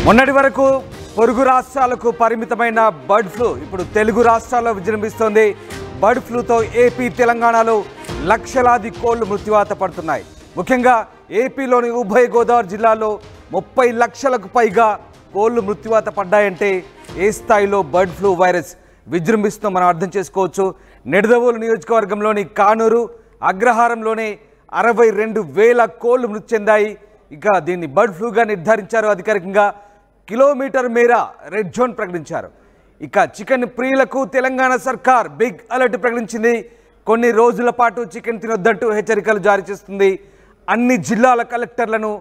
మొన్నటి వరకు పొరుగు రాష్ట్రాలకు పరిమితమైన బర్డ్ ఫ్లూ ఇప్పుడు తెలుగు రాష్ట్రాల్లో విజృంభిస్తోంది. బర్డ్ ఫ్లూతో ఏపీ తెలంగాణలో లక్షలాది కోళ్లు మృత్యువాత పడుతున్నాయి. ముఖ్యంగా ఏపీలోని ఉభయ గోదావరి జిల్లాలో 30 లక్షలకు పైగా కోళ్లు మృత్యువాత పడ్డాయంటే ఏ స్థాయిలో బర్డ్ ఫ్లూ వైరస్ విజృంభిస్తుందో మనం అర్థం చేసుకోవచ్చు. నిడదవోలు నియోజకవర్గంలోని కానూరు అగ్రహారంలోనే 62,000 కోళ్లు మృతి చెందాయి. ఇక దీన్ని బర్డ్ ఫ్లూగా నిర్ధారించారు. అధికారికంగా కిలోమీటర్ మేర రెడ్ జోన్ ప్రకటించారు. ఇక చికెన్ ప్రియులకు తెలంగాణ సర్కార్ బిగ్ అలర్ట్ ప్రకటించింది. కొన్ని రోజుల పాటు చికెన్ తినొద్దంటూ హెచ్చరికలు జారీ చేస్తుంది. అన్ని జిల్లాల కలెక్టర్లను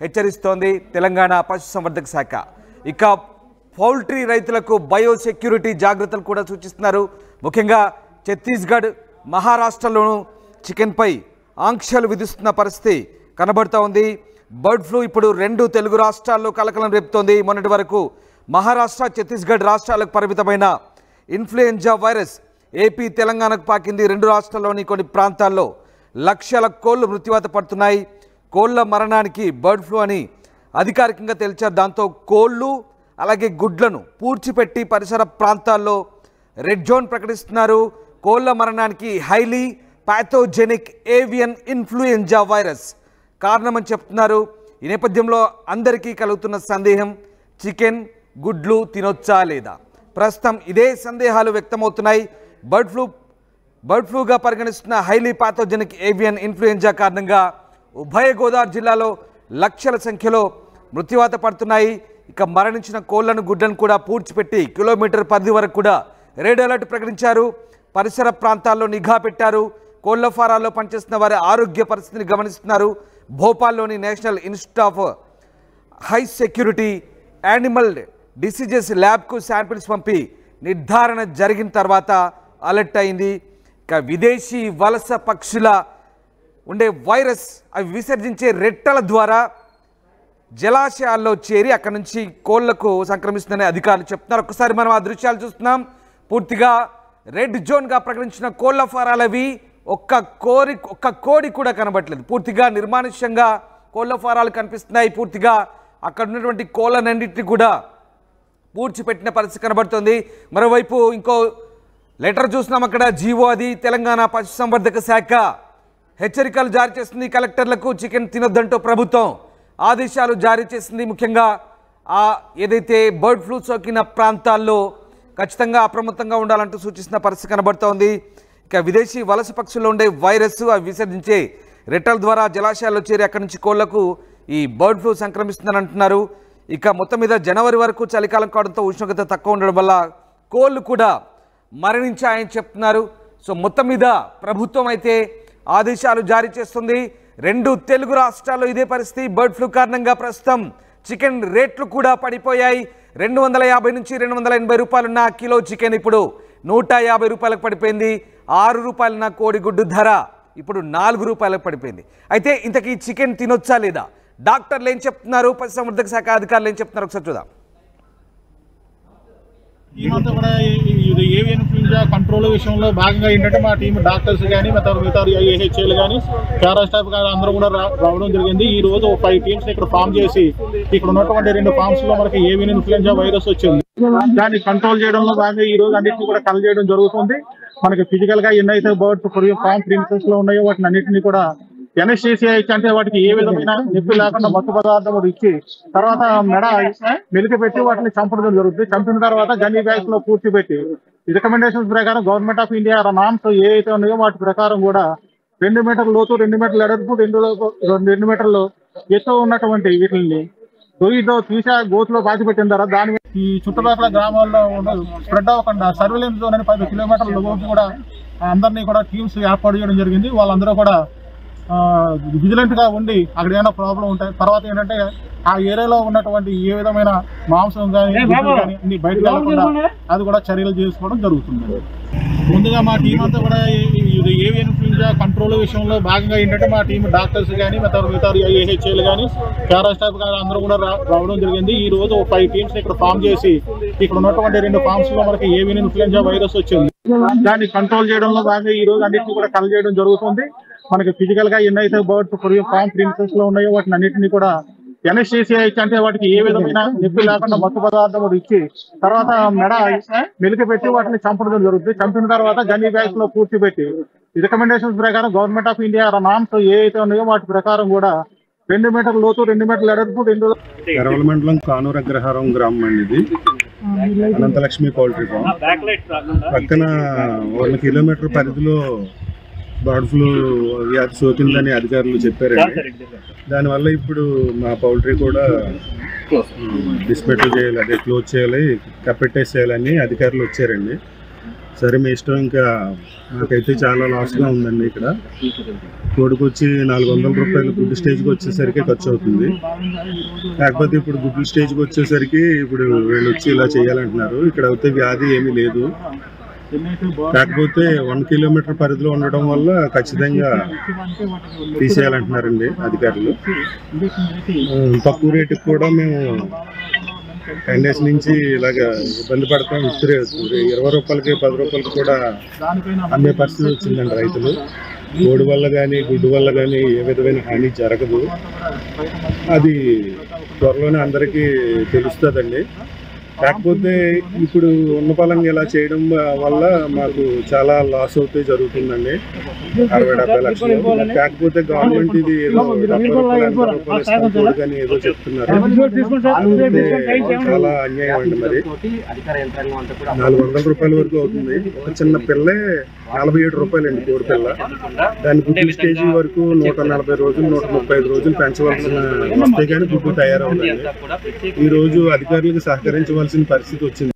హెచ్చరిస్తోంది తెలంగాణ పశుసంవర్ధక శాఖ. ఇక పౌల్ట్రీ రైతులకు బయోసెక్యూరిటీ జాగ్రత్తలు కూడా సూచిస్తున్నారు. ముఖ్యంగా ఛత్తీస్గఢ్, మహారాష్ట్రలోనూ చికెన్పై ఆంక్షలు విధిస్తున్న పరిస్థితి కనబడుతూ ఉంది. బర్డ్ ఫ్లూ ఇప్పుడు 2 తెలుగు రాష్ట్రాల్లో కలకలం రేపుతోంది. మొన్నటి వరకు మహారాష్ట్ర, ఛత్తీస్గఢ్ రాష్ట్రాలకు పరిమితమైన ఇన్ఫ్లుయెంజా వైరస్ ఏపీ, తెలంగాణకు పాకింది. 2 రాష్ట్రాల్లోని కొన్ని ప్రాంతాల్లో లక్షల కోళ్లు మృత్యువాత పడుతున్నాయి. కోళ్ల మరణానికి బర్డ్ ఫ్లూ అని అధికారికంగా తేల్చారు. దాంతో కోళ్లు అలాగే గుడ్లను పూడ్చిపెట్టి పరిసర ప్రాంతాల్లో రెడ్ జోన్ ప్రకటిస్తున్నారు. కోళ్ల మరణానికి highly pathogenic avian influenza virus కారణమని చెప్తున్నారు. ఈ నేపథ్యంలో అందరికీ కలుగుతున్న సందేహం, చికెన్, గుడ్లు తినొచ్చా లేదా? ప్రస్తుతం ఇదే సందేహాలు వ్యక్తమవుతున్నాయి. బర్డ్ ఫ్లూగా పరిగణిస్తున్న హైలీ పాథోజెనిక్ ఏవియన్ ఇన్ఫ్లుయెంజా కారణంగా ఉభయ గోదావరి జిల్లాలో లక్షల సంఖ్యలో మృత్యువాత పడుతున్నాయి. ఇక మరణించిన కోళ్లను, గుడ్లను కూడా పూడ్చిపెట్టి కిలోమీటర్ పరిధి వరకు కూడా రెడ్ అలర్ట్ ప్రకటించారు. పరిసర ప్రాంతాల్లో నిఘా పెట్టారు. కోళ్ల ఫారాల్లో పనిచేస్తున్న వారి ఆరోగ్య పరిస్థితిని గమనిస్తున్నారు. భోపాల్లోని national institute of high security animal diseases ల్యాబ్కు శాంపిల్స్ పంపి నిర్ధారణ జరిగిన తర్వాత అలర్ట్ అయింది. ఇక విదేశీ వలస పక్షుల ఉండే వైరస్ అవి విసర్జించే రెట్టల ద్వారా జలాశయాల్లో చేరి అక్కడి నుంచి కోళ్లకు సంక్రమిస్తుందని అధికారులు చెప్తున్నారు. ఒకసారి మనం ఆ దృశ్యాలు చూస్తున్నాం. పూర్తిగా రెడ్ జోన్గా ప్రకటించిన కోళ్ల ఫారాలవి ఒక్క కోడి కూడా కనబడట్లేదు. పూర్తిగా నిర్మానుష్యంగా కోళ్ల ఫారాలు కనిపిస్తున్నాయి. పూర్తిగా అక్కడ ఉన్నటువంటి కోళ్లన్నింటినీ కూడా పూడ్చిపెట్టిన పరిస్థితి కనబడుతుంది. మరోవైపు ఇంకో లెటర్ చూస్తున్నాం. అక్కడ జీవో, అది తెలంగాణ పశుసంవర్ధక శాఖ హెచ్చరికలు జారీ చేస్తుంది. కలెక్టర్లకు చికెన్ తినొద్దంటూ ప్రభుత్వం ఆదేశాలు జారీ చేసింది. ముఖ్యంగా ఏదైతే బర్డ్ ఫ్లూ సోకిన ప్రాంతాల్లో ఖచ్చితంగా అప్రమత్తంగా ఉండాలంటూ సూచిస్తున్న పరిస్థితి కనబడుతోంది. ఇక విదేశీ వలస పక్షుల్లో ఉండే వైరస్ అవి విసర్జించే రెట్టల ద్వారా జలాశయాల్లో చేరి అక్కడి నుంచి కోళ్లకు ఈ బర్డ్ ఫ్లూ సంక్రమిస్తుందని అంటున్నారు. ఇక మొత్తం మీద జనవరి వరకు చలికాలం కావడంతో ఉష్ణోగ్రత తక్కువ ఉండడం వల్ల కోళ్లు కూడా మరణించాయని చెప్తున్నారు. సో మొత్తం మీద ప్రభుత్వం అయితే ఆదేశాలు జారీ చేస్తుంది. 2 తెలుగు రాష్ట్రాల్లో ఇదే పరిస్థితి. బర్డ్ ఫ్లూ కారణంగా ప్రస్తుతం చికెన్ రేట్లు కూడా పడిపోయాయి. 250 నుంచి 280 రూపాయలున్న కిలో చికెన్ ఇప్పుడు 150 రూపాయలకు పడిపోయింది. 6 రూపాయలున్న కోడిగుడ్డు ధర ఇప్పుడు 4 రూపాయలకు పడిపోయింది. అయితే ఇంతకీ చికెన్ తినొచ్చా లేదా? డాక్టర్లు ఏం చెప్తున్నారు, పశుసంవర్ధక శాఖ అధికారులు ఏం చెప్తున్నారు ఒకసారి చూద్దాం. టీమంతా కూడా ఏవియన్ ఇన్ఫ్లుయెంజా కంట్రోల్ విషయంలో భాగంగా ఏంటంటే మా టీం డాక్టర్స్ కానీ మిగతా ఏహెచ్ఏలు కానీ పారా స్టాఫ్ కానీ అందరూ కూడా రావడం జరిగింది. ఈ రోజు 5 టీమ్స్ ఇక్కడ ఫామ్ చేసి ఇక్కడ ఉన్నటువంటి 2 ఫార్మ్స్ లో మనకి ఏవియన్ ఇన్ఫ్లుయెంజా వైరస్ వచ్చింది. దాన్ని కంట్రోల్ చేయడంలో భాగంగా ఈ రోజు అన్నింటినీ కూడా కల్ చేయడం జరుగుతుంది. మనకి ఫిజికల్ గా ఎన్నైతే బర్డ్స్ ఫామ్ ప్రిన్సెస్ లో ఉన్నాయో వాటిని అన్నింటినీ కూడా ఎనెస్థీసియా ఇచ్చి, అంటే వాటికి ఏ విధమైన నొప్పి లేకుండా మత్తు పదార్థం ఇచ్చి తర్వాత మెడ మెలికి పెట్టి వాటిని చంపడం జరుగుతుంది. చంపిన తర్వాత గన్నీ బ్యాగ్స్ లో పూర్తిపెట్టి రికమెండేషన్స్ ప్రకారం గవర్నమెంట్ ఆఫ్ ఇండియా నామ్స్ ఏవైతే ఉన్నాయో వాటి ప్రకారం కూడా 2 మీటర్ల లోతు, 2 మీటర్ల ఎడల్పు, 2 మీటర్లు ఎత్తు ఉన్నటువంటి వీటిని దొరికితో తీసా గోతులో పాతిపెట్టిన తర్వాత దాని ఈ చుట్టుపక్కల గ్రామాల్లో స్ప్రెడ్ అవ్వకుండా సర్వేలెన్స్ జోన్ అని 10 కిలోమీటర్ల లోపు కూడా అందరినీ కూడా టీమ్స్ ఏర్పాటు చేయడం జరిగింది. వాళ్ళందరూ కూడా విజిలెంట్ గా ఉండి అక్కడ ఏమైనా ప్రాబ్లం ఉంటాయి. తర్వాత ఏంటంటే ఆ ఏరియాలో ఉన్నటువంటి ఏ విధమైన మాంసం కానీ అన్ని బయటకు వెళ్లకుండా అది కూడా చర్యలు చేసుకోవడం జరుగుతుంది. ముందుగా మా టీం అంతా కూడా ఏవియన్ ఇన్ఫ్లుయెంజా కంట్రోల్ విషయంలో భాగంగా ఏంటంటే మా టీం డాక్టర్స్ కానీ మిగతా ఏహెచ్ఏలు కానీ పారా స్టాఫ్ కానీ అందరూ కూడా రావడం జరిగింది. ఈ రోజు 5 టీమ్స్ ఇక్కడ ఫామ్ చేసి ఇక్కడ ఉన్నటువంటి 2 ఫార్మ్స్ లో మనకి ఏవియన్ ఇన్ఫ్లుయెంజా వైరస్ వచ్చింది. దాన్ని కంట్రోల్ చేయడంలో భాగంగా ఈ రోజు అన్నింటినీ కూడా కల్ చేయడం జరుగుతుంది. మనకి ఫిజికల్ గా ఎన్నైతే బర్డ్స్ ఫామ్ ప్రిన్సెస్ లో ఉన్నాయో వాటిని అన్నింటినీ కూడా ఎన్ఎస్టీసీ అంటే వాటికి ఏ విధమైన నొప్పి లేకుండా మత్తు పదార్థం కూడా ఇచ్చి తర్వాత మెడ మెలికి పెట్టి వాటిని చంపడం జరుగుతుంది. చంపిన తర్వాత గన్నీ బ్యాగ్స్ లో పూర్తి పెట్టి రికమెండేషన్స్ ప్రకారం గవర్నమెంట్ ఆఫ్ ఇండియా నామ్స్ ఏ అయితే ఉన్నాయో వాటి ప్రకారం కూడా 2 మీటర్ల లోతు 2 మీటర్ల ఎడల్పు ఎర్రవల్లి మండలం కానూరు అగ్రహారం గ్రామం అండి. ఇది అనంతలక్ష్మి పౌల్ట్రీ ఫామ్ పక్కన 1 కిలోమీటర్ పరిధిలో బర్డ్ ఫ్లూ వ్యాధి సోకిందని అధికారులు చెప్పారండి. దానివల్ల ఇప్పుడు మా పౌల్ట్రీ కూడా డిస్మెటల్ చేయాలి, అదే క్లోజ్ చేయాలి, కప్పెట్టేసేయాలని అధికారులు వచ్చారండి. సరే మీ ఇష్టం, ఇంకా నాకైతే చాలా లాస్గా ఉందండి. ఇక్కడ కోడికొచ్చి 400 రూపాయలు గుడ్డు స్టేజ్కి వచ్చేసరికి ఖర్చు అవుతుంది. కాకపోతే ఇప్పుడు గుడ్డు స్టేజ్కి వచ్చేసరికి ఇప్పుడు వీళ్ళు వచ్చి ఇలా చేయాలంటున్నారు. ఇక్కడ అయితే వ్యాధి ఏమీ లేదు, కాకపోతే 1 కిలోమీటర్ పరిధిలో ఉండడం వల్ల ఖచ్చితంగా తీసేయాలంటున్నారండి అధికారులు. తక్కువ రేటుకి కూడా మేము 10 డేస్ నుంచి ఇలాగ ఇబ్బంది పడతాం. 20 రూపాయలకి 10 రూపాయలకి కూడా అమ్మే పరిస్థితి వచ్చిందండి రైతులు. కోడి వల్ల కానీ గుడ్డు వల్ల కానీ ఏ విధమైన హాని జరగదు. అది త్వరలోనే అందరికీ తెలుస్తుందండి. కాకపోతే ఇప్పుడు ఉన్న పలంగా ఇలా చేయడం వల్ల మాకు చాలా లాస్ అవుతే జరుగుతుందండి, 60-70 లక్షలు. కాకపోతే గవర్నమెంట్ ఇది ఏదో 70 రూపాయలు ఇస్తాం కానీ ఏదో చెప్తున్నారు. చాలా అన్యాయం అండి. మరి 400 రూపాయల వరకు అవుతుంది. ఒక చిన్న పిల్లే 47 రూపాయలు అండి కోడి పిల్ల. దాని గుడ్డు స్టేజీ వరకు 140 రోజులు 135 రోజులు పెంచవలసిన వస్తే కానీ గుడ్డు తయారవుతుంది. ఈ రోజు అధికారులకు సహకరించవలసిన పరిస్థితి వచ్చింది.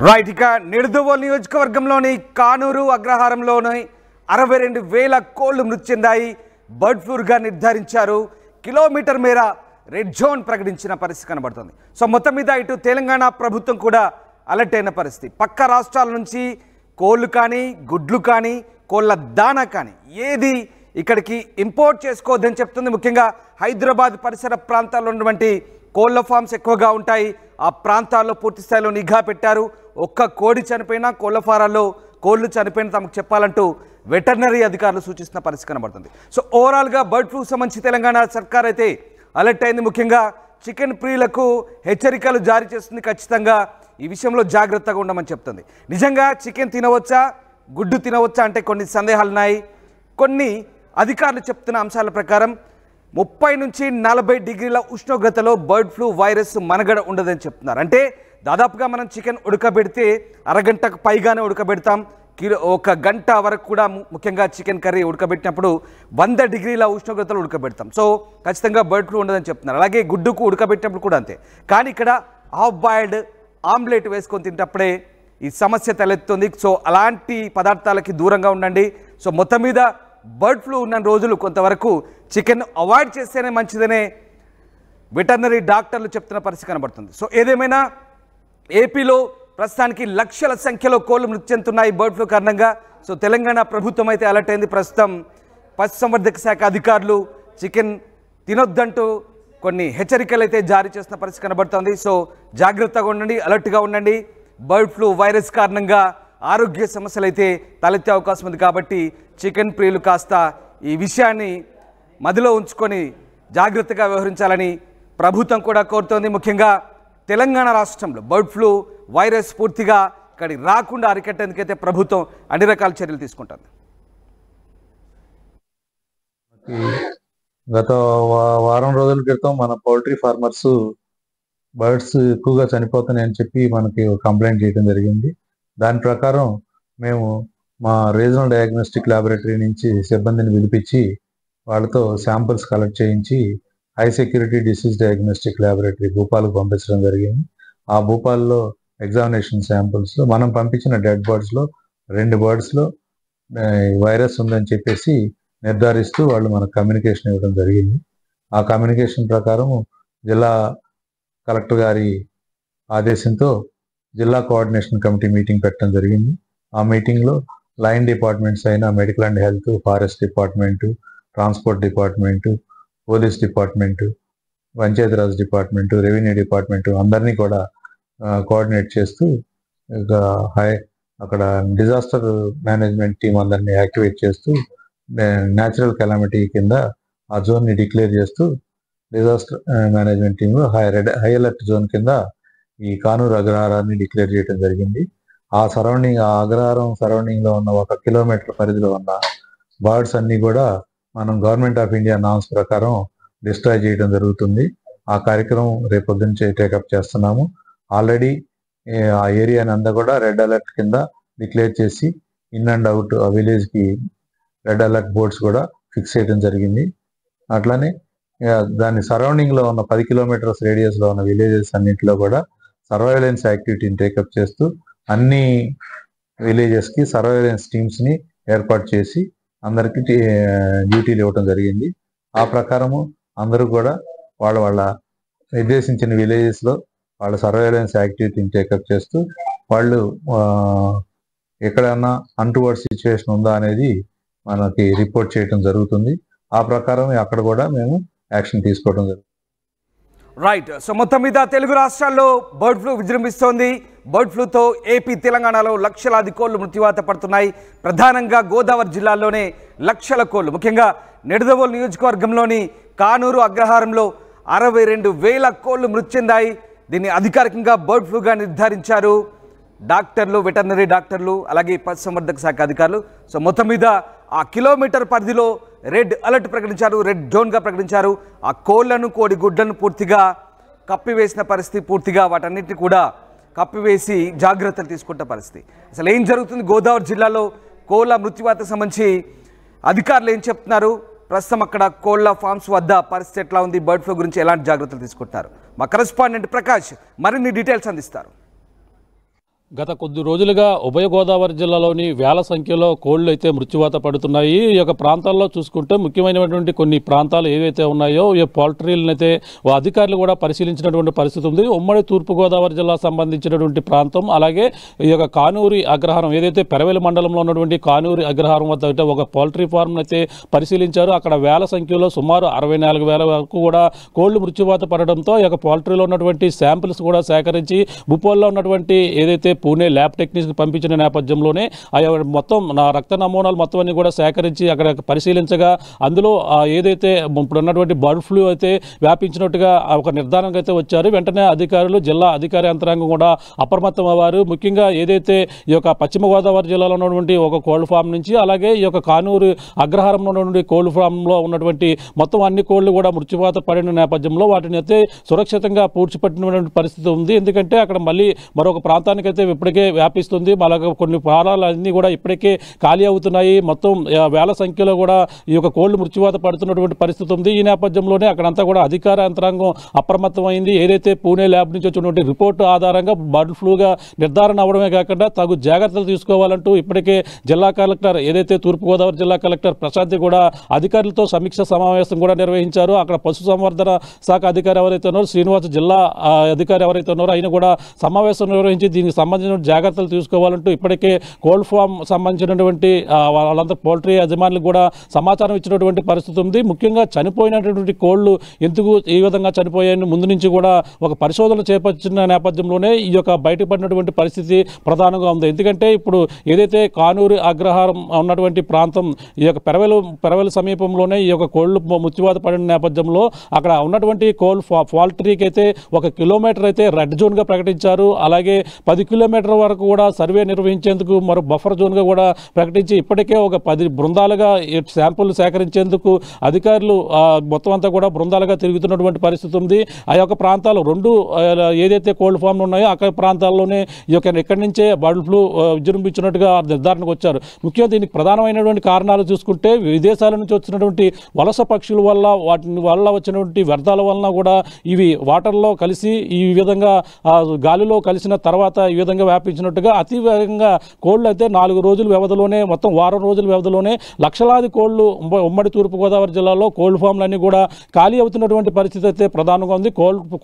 రైట్, ఇక నిడదవోలు నియోజకవర్గంలోని కానూరు అగ్రహారంలోని 62,000 కోళ్లు మృతి చెందాయి. బర్డ్ ఫ్లూగా నిర్ధారించారు. కిలోమీటర్ మేర రెడ్ జోన్ ప్రకటించిన పరిస్థితి కనబడుతుంది. సో మొత్తం మీద ఇటు తెలంగాణ ప్రభుత్వం కూడా అలర్ట్ అయిన పరిస్థితి. పక్క రాష్ట్రాల నుంచి కోళ్ళు కానీ గుడ్లు కానీ కోళ్ళ దానా కానీ ఏది ఇక్కడికి ఇంపోర్ట్ చేసుకోవద్దని చెప్తుంది. ముఖ్యంగా హైదరాబాద్ పరిసర ప్రాంతాల్లో ఉన్నటువంటి కోళ్ళ ఫామ్స్ ఎక్కువగా ఉంటాయి. ఆ ప్రాంతాల్లో పూర్తి స్థాయిలో నిఘా పెట్టారు. ఒక్క కోడి చనిపోయినా కోళ్ళ ఫారాల్లో కోళ్ళు చనిపోయినా తమకు చెప్పాలంటూ వెటర్నరీ అధికారులు సూచిస్తున్న పరిస్థితి కనబడుతుంది. సో ఓవరాల్గా బర్డ్ ఫ్లూ సంబంధించి తెలంగాణ సర్కార్ అయితే అలర్ట్ అయింది. ముఖ్యంగా చికెన్ ప్రియులకు హెచ్చరికలు జారీ చేస్తుంది. ఖచ్చితంగా ఈ విషయంలో జాగ్రత్తగా ఉండమని చెప్తుంది. నిజంగా చికెన్ తినవచ్చా గుడ్డు తినవచ్చా అంటే కొన్ని సందేహాలు ఉన్నాయి. కొన్ని అధికారులు చెప్తున్న అంశాల ప్రకారం 30 నుంచి 40 డిగ్రీల ఉష్ణోగ్రతలో బర్డ్ ఫ్లూ వైరస్ మనగడ ఉండదని చెప్తున్నారు. అంటే దాదాపుగా మనం చికెన్ ఉడకబెడితే అరగంటకు పైగానే ఉడకబెడతాం. ఒక గంట వరకు కూడా ముఖ్యంగా చికెన్ కర్రీ ఉడకబెట్టినప్పుడు 100 డిగ్రీల ఉష్ణోగ్రతలో ఉడకబెడతాం. సో ఖచ్చితంగా బర్డ్ ఫ్లూ ఉండదని చెప్తున్నారు. అలాగే గుడ్డుకు ఉడకబెట్టినప్పుడు కూడా అంతే. కానీ ఇక్కడ హాఫ్ బాయిల్డ్ ఆమ్లెట్ వేసుకొని తింటప్పుడే ఈ సమస్య తలెత్తుంది. సో అలాంటి పదార్థాలకి దూరంగా ఉండండి. సో మొత్తం మీద బర్డ్ ఫ్లూ ఉన్న రోజులు కొంతవరకు చికెన్ అవాయిడ్ చేస్తేనే మంచిదనే వెటర్నరీ డాక్టర్లు చెప్తున్న పరిస్థితి కనబడుతుంది. సో ఏదేమైనా ఏపీలో ప్రస్తుతానికి లక్షల సంఖ్యలో కోళ్లు మృతి చెందుతున్నాయి బర్డ్ ఫ్లూ కారణంగా. సో తెలంగాణ ప్రభుత్వం అయితే అలర్ట్ అయింది. ప్రస్తుతం పశుసంవర్ధక శాఖ అధికారులు చికెన్ తినొద్దంటూ కొన్ని హెచ్చరికలు అయితే జారీ చేస్తున్న పరిస్థితి కనబడుతుంది. సో జాగ్రత్తగా ఉండండి, అలర్ట్గా ఉండండి. బర్డ్ ఫ్లూ వైరస్ కారణంగా ఆరోగ్య సమస్యలు అయితే తలెత్తే అవకాశం ఉంది. కాబట్టి చికెన్ ప్రియులు కాస్త ఈ విషయాన్ని మదిలో ఉంచుకొని జాగ్రత్తగా వ్యవహరించాలని ప్రభుత్వం కూడా కోరుతోంది. ముఖ్యంగా తెలంగాణ రాష్ట్రంలో బర్డ్ ఫ్లూ వైరస్ పూర్తిగా ఇక్కడికి రాకుండా అరికట్టేందుకైతే ప్రభుత్వం అన్ని రకాల చర్యలు తీసుకుంటుంది. గత వారం రోజుల క్రితం మన పౌల్ట్రీ ఫార్మర్స్ బర్డ్స్ ఎక్కువగా చనిపోతున్నాయని చెప్పి మనకి కంప్లైంట్ చేయడం జరిగింది. దాని ప్రకారం మేము మా రీజనల్ డయాగ్నోస్టిక్ ల్యాబొరేటరీ నుంచి సిబ్బందిని పిలిపించి వాళ్ళతో శాంపిల్స్ కలెక్ట్ చేయించి high security disease diagnostic laboratory భూపాల్కు పంపించడం జరిగింది. ఆ భూపాల్లో ఎగ్జామినేషన్ శాంపుల్స్లో మనం పంపించిన డెడ్ బర్డ్స్లో 2 బర్డ్స్లో వైరస్ ఉందని చెప్పేసి నిర్ధారిస్తూ వాళ్ళు మనకు కమ్యూనికేషన్ ఇవ్వడం జరిగింది. ఆ కమ్యూనికేషన్ ప్రకారం జిల్లా కలెక్టర్ గారి ఆదేశంతో జిల్లా కోఆర్డినేషన్ కమిటీ మీటింగ్ పెట్టడం జరిగింది. ఆ మీటింగ్లో లైన్ డిపార్ట్మెంట్స్ అయిన medical and health, forest department, transport department, police department, Panchayati Raj department, revenue department అందరినీ కూడా కోఆర్డినేట్ చేస్తూ ఇక అక్కడ డిజాస్టర్ మేనేజ్మెంట్ టీం అందరినీ యాక్టివేట్ చేస్తూ న్యాచురల్ కెలామిటీ కింద ఆ జోన్ని డిక్లేర్ చేస్తూ డిజాస్టర్ మేనేజ్మెంట్ టీంలో హై అలర్ట్ జోన్ కింద ఈ కానూరు అగ్రహారాన్ని డిక్లేర్ చేయడం జరిగింది. ఆ అగ్రహారం సరౌండింగ్లో ఉన్న 1 కిలోమీటర్ పరిధిలో ఉన్న బర్డ్స్ అన్నీ కూడా మనం గవర్నమెంట్ ఆఫ్ ఇండియా నామ్స్ ప్రకారం డిస్ట్రాయ్ చేయడం జరుగుతుంది. ఆ కార్యక్రమం రేపొద్దునుంచి టేకప్ చేస్తున్నాము. ఆల్రెడీ ఆ ఏరియాని అంతా కూడా రెడ్ అలర్ట్ కింద డిక్లేర్ చేసి ఇన్ అండ్ అవుట్ ఆ విలేజ్కి రెడ్ అలర్ట్ బోర్డ్స్ కూడా ఫిక్స్ చేయడం జరిగింది. అట్లానే దాని సరౌండింగ్లో ఉన్న 10 కిలోమీటర్స్ రేడియస్లో ఉన్న విలేజెస్ అన్నింటిలో కూడా సర్వైలెన్స్ యాక్టివిటీని టేకప్ చేస్తూ అన్ని విలేజెస్కి సర్వైలెన్స్ టీమ్స్ని ఏర్పాటు చేసి అందరికీ డ్యూటీలు ఇవ్వడం జరిగింది. ఆ ప్రకారము అందరూ కూడా వాళ్ళ నిర్దేశించిన విలేజెస్లో వాళ్ళ సర్వైలెన్స్ యాక్టివిటీని టేకప్ చేస్తూ వాళ్ళు ఎక్కడన్నా అన్టువర్డ్ సిచ్యువేషన్ ఉందా అనేది మనకి రిపోర్ట్ చేయడం జరుగుతుంది. ఆ ప్రకారం అక్కడ కూడా మేము యాక్షన్ తీసుకోవడం జరుగుతుంది. రైట్. సో మొత్తం మీద తెలుగు రాష్ట్రాల్లో బర్డ్ ఫ్లూ విజృంభిస్తోంది. బర్డ్ ఫ్లూతో ఏపీ, తెలంగాణలో లక్షలాది కోళ్లు మృత్యువాత పడుతున్నాయి. ప్రధానంగా గోదావరి జిల్లాల్లోనే లక్షల కోళ్లు, ముఖ్యంగా నిడదవోలు నియోజకవర్గంలోని కానూరు అగ్రహారంలో 62,000 కోళ్లు మృతి చెందాయి. దీన్ని అధికారికంగా బర్డ్ ఫ్లూగా నిర్ధారించారు డాక్టర్లు, వెటర్నరీ డాక్టర్లు, అలాగే పశుసంవర్ధక శాఖ అధికారులు. సో మొత్తం మీద ఆ కిలోమీటర్ పరిధిలో రెడ్ అలర్ట్ ప్రకటించారు, రెడ్ జోన్గా ప్రకటించారు. ఆ కోళ్లను, కోడి గుడ్లను పూర్తిగా కప్పివేసిన పరిస్థితి, పూర్తిగా వాటన్నిటిని కూడా కప్పివేసి జాగ్రత్తలు తీసుకుంటున్న పరిస్థితి. అసలు ఏం జరుగుతుంది గోదావరి జిల్లాలో కోళ్ల మృత్యువాతకు సంబంధించి అధికారులు ఏం చెప్తున్నారు, ప్రస్తుతం అక్కడ కోళ్ల ఫార్మ్స్ వద్ద పరిస్థితి ఎట్లా ఉంది, బర్డ్ ఫ్లూ గురించి ఎలాంటి జాగ్రత్తలు తీసుకుంటున్నారు, మా కరెస్పాండెంట్ ప్రకాష్ మరిన్ని డీటెయిల్స్ అందిస్తారు. గత కొద్ది రోజులుగా ఉభయ గోదావరి జిల్లాలోని వేల సంఖ్యలో కోళ్లు అయితే మృత్యువాత పడుతున్నాయి. ఈ యొక్క ప్రాంతాల్లో చూసుకుంటే ముఖ్యమైనటువంటి కొన్ని ప్రాంతాలు ఏవైతే ఉన్నాయో ఈ పౌల్ట్రీలను అయితే అధికారులు కూడా పరిశీలించినటువంటి పరిస్థితి ఉంది. ఉమ్మడి తూర్పుగోదావరి జిల్లా సంబంధించినటువంటి ప్రాంతం, అలాగే ఈ యొక్క కానూరి అగ్రహారం ఏదైతే పెరవేలి మండలంలో ఉన్నటువంటి కానూరి అగ్రహారం వద్ద అయితే ఒక పౌల్ట్రీ ఫార్మ్ అయితే పరిశీలించారు. అక్కడ వేల సంఖ్యలో సుమారు 64,000 వరకు కూడా కోళ్లు మృత్యువాత పడడంతో ఈ యొక్క పౌల్ట్రీలో ఉన్నటువంటి శాంపిల్స్ కూడా సేకరించి భూపాల్లో ఉన్నటువంటి ఏదైతే పూణే ల్యాబ్ టెక్నీషియన్కి పంపించిన నేపథ్యంలోనే మొత్తం నా రక్త నమూనాలు మొత్తం అన్ని కూడా సేకరించి అక్కడ పరిశీలించగా అందులో ఏదైతే ఇప్పుడు ఉన్నటువంటి బర్డ్ ఫ్లూ అయితే వ్యాపించినట్టుగా ఒక నిర్ధారణకు అయితే వచ్చారు. వెంటనే అధికారులు, జిల్లా అధికార యంత్రాంగం కూడా అప్రమత్తం అవ్వారు. ముఖ్యంగా ఏదైతే ఈ యొక్క పశ్చిమ గోదావరి జిల్లాలో ఉన్నటువంటి ఒక కోల్డ్ ఫామ్ నుంచి, అలాగే ఈ యొక్క కానూరు అగ్రహారంలో ఉన్నటువంటి కోల్డ్ ఫామ్లో ఉన్నటువంటి మొత్తం అన్ని కోళ్లు కూడా మృత్యువాత పడిన నేపథ్యంలో వాటిని అయితే సురక్షితంగా పూడ్చిపెట్టినటువంటి పరిస్థితి ఉంది. ఎందుకంటే అక్కడ మళ్ళీ మరొక ప్రాంతానికి అయితే ఇప్పటికే వ్యాపిస్తుంది. అలాగే కొన్ని ప్రాణాలన్నీ కూడా ఇప్పటికే ఖాళీ అవుతున్నాయి. మొత్తం వేల సంఖ్యలో కూడా ఈ యొక్క కోళ్లు మృత్యువాత పడుతున్నటువంటి పరిస్థితి ఉంది. ఈ నేపథ్యంలోనే అక్కడంతా కూడా అధికార యంత్రాంగం అప్రమత్తమైంది. ఏదైతే పూణే ల్యాబ్ నుంచి వచ్చినటువంటి రిపోర్టు ఆధారంగా బర్డ్ ఫ్లూగా నిర్ధారణ అవడమే కాకుండా తగు జాగ్రత్తలు తీసుకోవాలంటూ ఇప్పటికే జిల్లా కలెక్టర్, ఏదైతే తూర్పుగోదావరి జిల్లా కలెక్టర్ ప్రశాంతి కూడా అధికారులతో సమీక్ష సమావేశం కూడా నిర్వహించారు. అక్కడ పశుసంవర్ధన శాఖ అధికారి ఎవరైతే ఉన్నారో, శ్రీనివాస్ జిల్లా అధికారి ఎవరైతే ఉన్నారో ఆయన కూడా సమావేశం నిర్వహించి దీనికి సంబంధించిన జాగ్రత్తలు తీసుకోవాలంటూ ఇప్పటికే కోల్డ్ ఫామ్ సంబంధించినటువంటి వాళ్ళంతా పౌల్ట్రీ యజమానులకు కూడా సమాచారం ఇచ్చినటువంటి పరిస్థితి ఉంది. ముఖ్యంగా చనిపోయినటువంటి కోళ్లు ఎందుకు ఈ విధంగా చనిపోయాయని ముందు నుంచి కూడా ఒక పరిశోధన చేపట్టిన నేపథ్యంలోనే ఈ యొక్క బయటపడినటువంటి పరిస్థితి ప్రధానంగా ఉంది. ఎందుకంటే ఇప్పుడు ఏదైతే కానూరు అగ్రహారం ఉన్నటువంటి ప్రాంతం ఈ యొక్క పెరవేలు సమీపంలోనే ఈ యొక్క కోళ్లు మృత్యువాత పడిన నేపథ్యంలో అక్కడ ఉన్నటువంటి పౌల్ట్రీకి అయితే 1 కిలోమీటర్ అయితే రెడ్ జోన్గా ప్రకటించారు. అలాగే 10 కిలోమీటర్ కిలోమీటర్ వరకు కూడా సర్వే నిర్వహించేందుకు మరో బఫర్ జోన్గా కూడా ప్రకటించి ఇప్పటికే ఒక 10 బృందాలుగా శాంపుల్ సేకరించేందుకు అధికారులు మొత్తం అంతా కూడా బృందాలుగా తిరుగుతున్నటువంటి పరిస్థితి ఉంది. ఆ యొక్క ప్రాంతాలు 2 ఏదైతే కోల్డ్ ఫామ్లు ఉన్నాయో అక్కడ ప్రాంతాల్లోనే ఇక్కడి నుంచే బర్డ్ ఫ్లూ విజృంభించినట్టుగా నిర్ధారణకు వచ్చారు. ముఖ్యంగా దీనికి ప్రధానమైనటువంటి కారణాలు చూసుకుంటే విదేశాల నుంచి వచ్చినటువంటి వలస పక్షుల వల్ల వాటి వల్ల వచ్చినటువంటి వ్యర్థాల వలన కూడా ఇవి వాటర్లో కలిసి ఈ విధంగా గాలిలో కలిసిన తర్వాత ఈ విధంగా వ్యాపించినట్టుగా అతి వేగంగా కోళ్ళు అయితే 4 రోజుల వ్యవధిలోనే మొత్తం వారం రోజుల వ్యవధిలోనే లక్షలాది కోళ్ళు ఉమ్మడి తూర్పుగోదావరి జిల్లాలో కోల్డ్ ఫామ్లన్నీ కూడా ఖాళీ అవుతున్నటువంటి పరిస్థితి అయితే ప్రధానంగా ఉంది.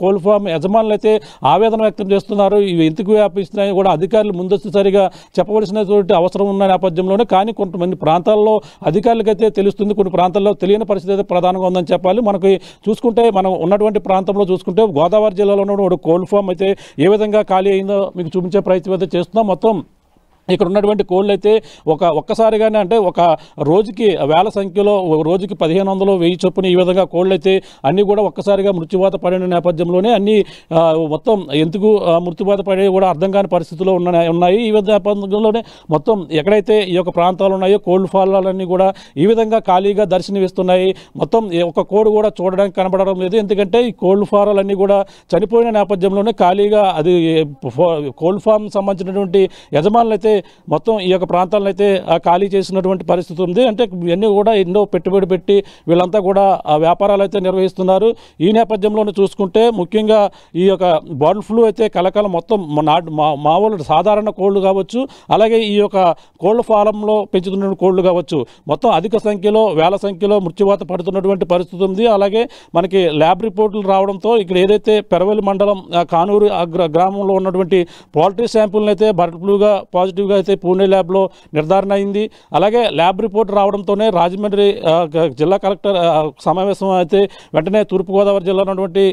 కోల్డ్ ఫామ్ యజమానులు అయితే ఆవేదన వ్యక్తం చేస్తున్నారు. ఇవి ఎందుకు వ్యాపిస్తున్నాయి కూడా అధికారులు ముందస్తు సరిగా చెప్పవలసినటువంటి అవసరం ఉన్న నేపథ్యంలోనే కానీ కొంతమంది ప్రాంతాల్లో అధికారులకైతే తెలుస్తుంది, కొన్ని ప్రాంతాల్లో తెలియని పరిస్థితి అయితే ప్రధానంగా ఉందని చెప్పాలి. మనకి చూసుకుంటే మనం ఉన్నటువంటి ప్రాంతంలో చూసుకుంటే గోదావరి జిల్లాలో ఉన్న కోల్డ్ ఫామ్ అయితే ఏ విధంగా ఖాళీ అయిందో మీకు చూపించే ప్రయత్నం అయితే చేస్తున్నాం. మొత్తం ఇక్కడ ఉన్నటువంటి కోళ్ళు అయితే ఒక్కసారిగానే అంటే ఒక రోజుకి వేల సంఖ్యలో రోజుకి 1500 1000 చొప్పున ఈ విధంగా కోళ్ళు అయితే అన్నీ కూడా ఒక్కసారిగా మృత్యువాత పడిన నేపథ్యంలోనే అన్నీ మొత్తం ఎందుకు మృత్యువాత పడే కూడా అర్థం కాని పరిస్థితుల్లో ఉన్నాయి. ఈ నేపథ్యంలోనే మొత్తం ఎక్కడైతే ఈ యొక్క ప్రాంతాలు ఉన్నాయో కోల్డ్ ఫార్మ్లన్నీ కూడా ఈ విధంగా ఖాళీగా దర్శనమిస్తున్నాయి. మొత్తం ఒక కోడి కూడా చూడడానికి కనబడడం లేదు. ఎందుకంటే ఈ కోల్డ్ ఫారాలన్నీ కూడా చనిపోయిన నేపథ్యంలోనే ఖాళీగా అది కోల్డ్ ఫార్మ్ సంబంధించినటువంటి యజమానులు అయితే మొత్తం ఈ యొక్క ప్రాంతాలను అయితే ఖాళీ చేసినటువంటి పరిస్థితి ఉంది. అంటే ఇవన్నీ కూడా ఎన్నో పెట్టుబడి పెట్టి వీళ్ళంతా కూడా వ్యాపారాలు అయితే నిర్వహిస్తున్నారు. ఈ నేపథ్యంలోనే చూసుకుంటే ముఖ్యంగా ఈ యొక్క బర్డ్ ఫ్లూ అయితే కలకాలం మొత్తం మామూలు సాధారణ కోళ్ళు కావచ్చు, అలాగే ఈ యొక్క కోళ్ళ ఫారంలో పెంచుతున్న కోళ్ళు కావచ్చు, మొత్తం అధిక సంఖ్యలో వేల సంఖ్యలో మృత్యువాత పడుతున్నటువంటి పరిస్థితి ఉంది. అలాగే మనకి ల్యాబ్ రిపోర్టులు రావడంతో ఇక్కడ ఏదైతే పెరవెల్లి మండలం కానూరు గ్రామంలో ఉన్నటువంటి పౌల్ట్రీ శాంపుల్ని అయితే బర్డ్ ఫ్లూగా పాజిటివ్గా అయితే పూణే ల్యాబ్లో నిర్ధారణ అయింది. అలాగే ల్యాబ్ రిపోర్ట్ రావడంతోనే రాజమండ్రి జిల్లా కలెక్టర్ సమావేశం అయితే వెంటనే తూర్పుగోదావరి జిల్లా ఉన్నటువంటి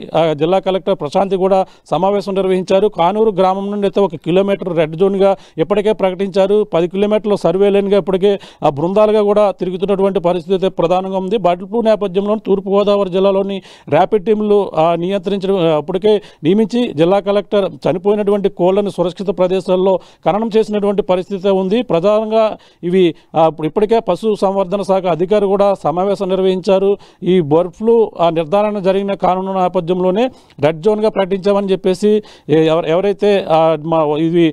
జిల్లా కలెక్టర్ ప్రశాంతి కూడా సమావేశం నిర్వహించారు. కానూరు గ్రామం నుండి అయితే 1 కిలోమీటర్ రెడ్ జోన్గా ఇప్పటికే ప్రకటించారు. 10 కిలోమీటర్ల సర్వే లైన్గా ఇప్పటికే బృందాలుగా కూడా తిరుగుతున్నటువంటి పరిస్థితి అయితే ప్రధానంగా ఉంది. బర్డ్ ఫ్లూ నేపథ్యంలో తూర్పుగోదావరి జిల్లాలోని ర్యాపిడ్ టీంలు నియంత్రించడం ఇప్పటికే నియమించి జిల్లా కలెక్టర్ చనిపోయినటువంటి కోళ్లను సురక్షిత ప్రదేశాల్లో ఖననం చేసినటువంటి పరిస్థితి ఉంది. ప్రధానంగా ఇవి ఇప్పటికే పశు సంవర్ధన శాఖ అధికారి కూడా సమావేశం నిర్వహించారు. ఈ బర్డ్ ఫ్లూ నిర్ధారణ జరిగిన కానున్న నేపథ్యంలోనే రెడ్ జోన్గా ప్రకటించామని చెప్పేసి ఎవరైతే ఇది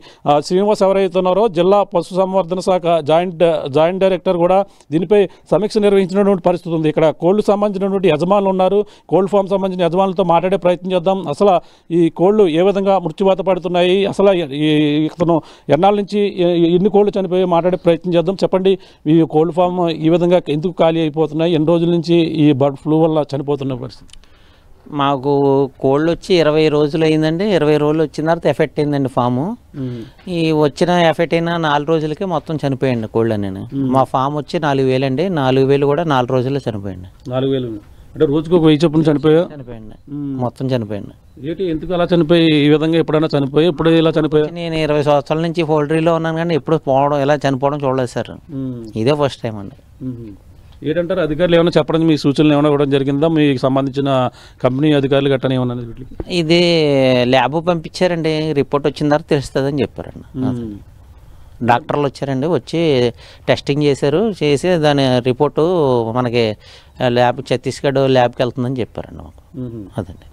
శ్రీనివాస్ ఎవరైతే ఉన్నారో జిల్లా పశు సంవర్ధన శాఖ జాయింట్ డైరెక్టర్ కూడా దీనిపై సమీక్ష నిర్వహించినటువంటి పరిస్థితి ఉంది. ఇక్కడ కోళ్లు సంబంధించినటువంటి యజమానులు ఉన్నారు. కోల్డ్ ఫామ్ సంబంధించిన యజమానులతో మాట్లాడే ప్రయత్నం చేద్దాం. అసలు ఈ కోళ్లు ఏ విధంగా మృత్యువాత పడుతున్నాయి, అసలు ఇతను ఎన్నాళ్ళ నుంచి ఎన్ని కోళ్ళు చనిపోయి మాట్లాడే ప్రయత్నం చేద్దాం. చెప్పండి, ఈ కోల్డ్ ఫామ్ ఈ విధంగా ఎందుకు ఖాళీ అయిపోతున్నాయి, ఎన్ని రోజుల నుంచి ఈ బర్డ్ ఫ్లూ వల్ల చనిపోతున్న పరిస్థితి? మాకు కోళ్ళు వచ్చి 20 రోజులు అయిందండి. 20 రోజులు వచ్చిన తర్వాత ఎఫెక్ట్ అయిందండి ఫాము. ఈ వచ్చిన ఎఫెక్ట్ అయిన 4 రోజులకే మొత్తం చనిపోయండి కోళ్ళు నేను. మా ఫామ్ వచ్చి 4000 అండి. 4000 కూడా 4 రోజుల్లో చనిపోయండి. 4000 అంటే రోజుకు 1000 చొప్పున చనిపోయండి మొత్తం చనిపోయండి. ఏంటి ఎందుకు అలా చనిపోయి ఈ విధంగా ఎప్పుడైనా చనిపోయి ఇప్పుడు ఇలా చనిపోయి? నేను 20 సంవత్సరాల నుంచి పౌల్ట్రీలో ఉన్నాను కానీ ఎప్పుడు పోవడం ఇలా చనిపోవడం చూడలేదు సార్. ఇదే ఫస్ట్ టైం అండి. ఏంటంటారు అధికారులు ఏమైనా చెప్పడం, మీ సూచనలు ఏమైనా ఇవ్వడం జరిగిందా మీకు సంబంధించిన కంపెనీ అధికారులు గట్టనే ఏమన్నా? ఇది ల్యాబ్ పంపించారండి, రిపోర్ట్ వచ్చిన తర్వాత తెలుస్తుందని చెప్పారండి. డాక్టర్లు వచ్చారండి, వచ్చి టెస్టింగ్ చేసి దాని రిపోర్టు మనకి ల్యాబ్ ఛత్తీస్గఢ్ ల్యాబ్కి వెళ్తుందని చెప్పారండి మాకు. అదండి.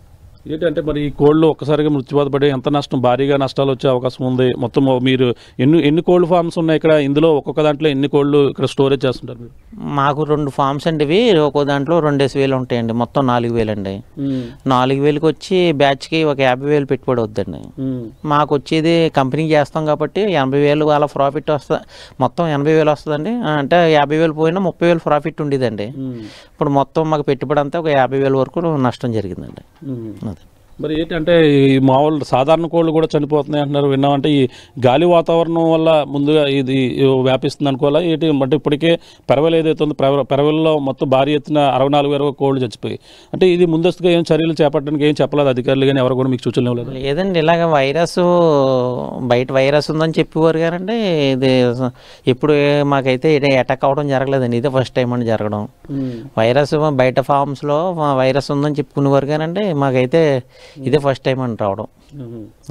ఏంటంటే మరి ఈ కోళ్ళు ఒక్కసారిగా మృత్యువాత పడే ఎంత నష్టం, భారీగా నష్టాలు వచ్చే అవకాశం ఉంది. మొత్తం మీరు ఎన్ని కోల్డ్ ఫార్మ్స్ ఉన్నాయి ఇక్కడ? ఇందులో ఒక్కొక్క దాంట్లో ఎన్ని కోళ్ళు ఇక్కడ స్టోరేజ్ చేస్తుంటారు మీరు? మాకు 2 ఫార్మ్స్ అండి. ఇవి ఒక్కో దాంట్లో 2000 ఉంటాయండి. మొత్తం 4000 అండి. 4000కి వచ్చి బ్యాచ్కి ఒక 50,000 పెట్టుబడి వద్దండి. మాకు వచ్చేది కంపెనీ చేస్తాం కాబట్టి 80,000 అలా ప్రాఫిట్ వస్తుంది. మొత్తం 80,000 వస్తుందండి. అంటే 50,000 పోయినా 30,000 ప్రాఫిట్ ఉండేదండి. ఇప్పుడు మొత్తం మాకు పెట్టుబడి అంతా ఒక 50,000 వరకు నష్టం జరిగిందండి. మరి ఏంటంటే ఈ మామూలు సాధారణ కోళ్ళు కూడా చనిపోతున్నాయి అంటున్నారు, విన్నామంటే ఈ గాలి వాతావరణం వల్ల ముందుగా ఇది వ్యాపిస్తుంది అనుకోవాలా ఏంటి? అంటే ఇప్పటికే పెరవెల్ ఏదైతే ఉందో పెరవెల్లో మొత్తం భారీ ఎత్తున 64,000 కోళ్ళు చచ్చిపోయి, అంటే ఇది ముందస్తుగా ఏం చర్యలు చేపట్టడానికి ఏం చెప్పలేదు అధికారులు కానీ ఎవరు కూడా మీకు సూచనలు ఇవ్వలేదు? లేదండి, ఇలాగ బయట వైరస్ ఉందని చెప్పేవారు కానండి. ఇది ఇప్పుడు మాకైతే అటాక్ అవ్వడం జరగలేదండి. ఇదే ఫస్ట్ టైం అండి జరగడం. వైరస్ బయట ఫార్మ్స్లో వైరస్ ఉందని చెప్పుకునేవారు కానండి. మాకైతే ఇదే ఫస్ట్ టైం అండి రావడం.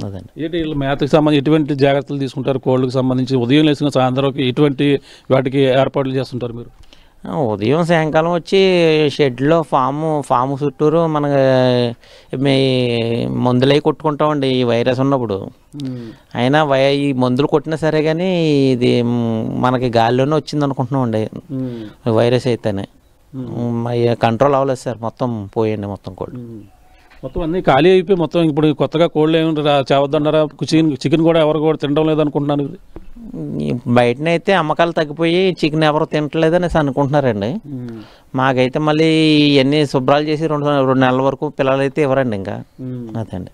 అదండి. ఏంటి వీళ్ళు మేతకి సంబంధించి ఎటువంటి జాగ్రత్తలు తీసుకుంటారు? కోళ్ళకి సంబంధించి ఉదయం లేచిన సాయంత్రం ఎటువంటి వాటికి ఏర్పాట్లు చేస్తుంటారు మీరు? ఉదయం సాయంకాలం వచ్చి షెడ్లో ఫాము చుట్టూరు మనకి మందులు అవి కొట్టుకుంటామండి ఈ వైరస్ ఉన్నప్పుడు. అయినా ఈ మందులు కొట్టినా సరే కానీ ఇది మనకి గాలిలోనే వచ్చింది అనుకుంటున్నామండి వైరస్ అయితేనే. కంట్రోల్ అవ్వలేదు సార్, మొత్తం పోయండి మొత్తం కోళ్ళు. మొత్తం అన్నీ ఖాళీ అయిపోయి మొత్తం ఇప్పుడు కొత్తగా కోళ్ళు ఏమి చేవద్దన్నారా? చికెన్ కూడా ఎవరు కూడా తినడం లేదనుకుంటున్నాను. బయటనైతే అమ్మకాలు తగ్గిపోయి చికెన్ ఎవరు తినట్లేదని అనుకుంటున్నారండి. మాకైతే మళ్ళీ ఇవన్నీ శుభ్రాలు చేసి రెండు నెలల వరకు పిల్లలు అయితే ఇవ్వరండి ఇంకా. అదండి.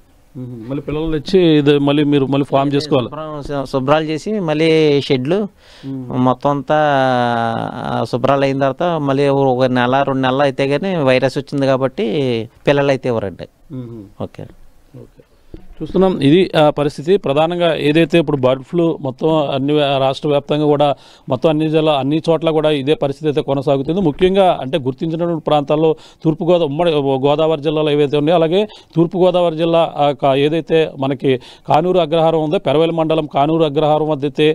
మళ్ళీ పిల్లలు వచ్చి ఇది మళ్ళీ మీరు మళ్ళీ ఫామ్ చేసుకోవాలి. శుభ్రాలు చేసి మళ్ళీ షెడ్లు మొత్తం అంతా శుభ్రాలు అయిన తర్వాత మళ్ళీ ఒక నెల 2 నెలలు అయితే కానీ వైరస్ వచ్చింది కాబట్టి పిల్లలు అయితే ఇవ్వరండి. ఓకే. చూస్తున్నాం ఇది పరిస్థితి. ప్రధానంగా ఏదైతే ఇప్పుడు బర్డ్ ఫ్లూ మొత్తం అన్ని రాష్ట్ర వ్యాప్తంగా కూడా మొత్తం అన్ని చోట్ల కూడా ఇదే పరిస్థితి అయితే కొనసాగుతుంది. ముఖ్యంగా అంటే గుర్తించినటువంటి ప్రాంతాల్లో ఉమ్మడి గోదావరి జిల్లాలో ఏవైతే ఉన్నాయో అలాగే తూర్పుగోదావరి జిల్లా ఏదైతే మనకి కానూరు అగ్రహారం ఉందో పెరవేలి మండలం కానూరు అగ్రహారం వద్ద అయితే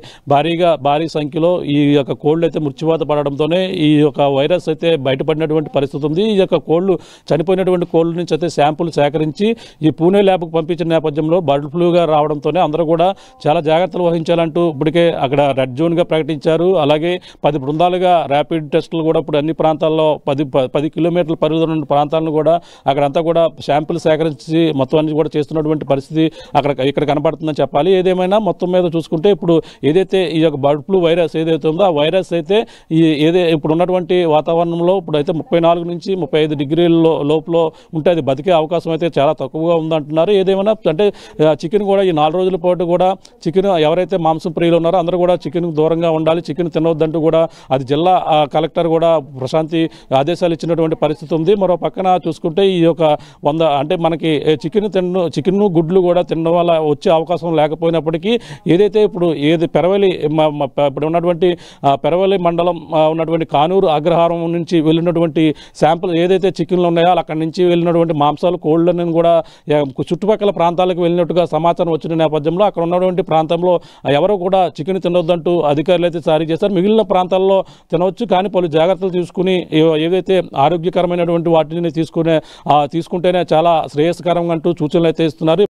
భారీ సంఖ్యలో ఈ యొక్క కోళ్ళు అయితే మృత్యువాత పడడంతోనే ఈ యొక్క వైరస్ అయితే బయటపడినటువంటి పరిస్థితి ఉంది. ఈ యొక్క కోళ్ళు చనిపోయినటువంటి కోళ్ళ నుంచి అయితే శాంపుల్ సేకరించి ఈ పూణే ల్యాబ్కు పంపించిన నేపథ్యంలో బర్డ్ ఫ్లూగా రావడంతోనే అందరూ కూడా చాలా జాగ్రత్తలు వహించాలంటూ ఇప్పటికే అక్కడ రెడ్ జోన్గా ప్రకటించారు. అలాగే 10 బృందాలుగా ర్యాపిడ్ టెస్టులు కూడా ఇప్పుడు అన్ని ప్రాంతాల్లో 10 కిలోమీటర్ల పరిధిలో ఉన్న ప్రాంతాలను కూడా అక్కడంతా కూడా శాంపుల్ సేకరించి మొత్తం అన్ని కూడా చేస్తున్నటువంటి పరిస్థితి ఇక్కడ కనపడుతుందని చెప్పాలి. ఏదేమైనా మొత్తం మీద చూసుకుంటే ఇప్పుడు ఏదైతే ఈ యొక్క బర్డ్ ఫ్లూ వైరస్ ఏదైతే ఉందో ఆ వైరస్ అయితే ఇప్పుడు ఉన్నటువంటి వాతావరణంలో ఇప్పుడు అయితే 34 నుంచి 35 డిగ్రీల లోపల ఉంటే అది బతికే అవకాశం అయితే చాలా తక్కువగా ఉందంటున్నారు. ఏదేమైనా అంటే చికెన్ కూడా ఈ 4 రోజుల పాటు కూడా చికెన్ ఎవరైతే మాంసం ప్రియులు ఉన్నారో అందరూ కూడా చికెన్ దూరంగా ఉండాలి, చికెన్ తినవద్దంటూ కూడా అది జిల్లా కలెక్టర్ కూడా ప్రశాంతి ఆదేశాలు ఇచ్చినటువంటి పరిస్థితి ఉంది. మరో పక్కన చూసుకుంటే ఈ యొక్క 100 అంటే మనకి చికెన్ గుడ్లు కూడా తినడం వల్ల వచ్చే అవకాశం లేకపోయినప్పటికీ ఏదైతే ఇప్పుడు పెరవలి ఇప్పుడు ఉన్నటువంటి పెరవలి మండలం ఉన్నటువంటి కానూరు అగ్రహారం నుంచి వెళ్ళినటువంటి శాంపుల్ ఏదైతే చికెన్లు ఉన్నాయో అక్కడి నుంచి వెళ్ళినటువంటి మాంసాలు కోళ్ళను కూడా చుట్టుపక్కల ప్రాంతాలకు వెళ్ళినట్టుగా సమాచారం వచ్చిన నేపథ్యంలో అక్కడ ఉన్నటువంటి ప్రాంతంలో ఎవరు కూడా చికెన్ తినొద్దంటూ అధికారులు అయితే జారీ చేశారు. మిగిలిన ప్రాంతాల్లో తినవచ్చు, కానీ పలు జాగ్రత్తలు తీసుకుని ఏదైతే ఆరోగ్యకరమైనటువంటి వాటిని తీసుకుంటేనే చాలా శ్రేయస్కరంగా అంటూ సూచనలు అయితే ఇస్తున్నారు.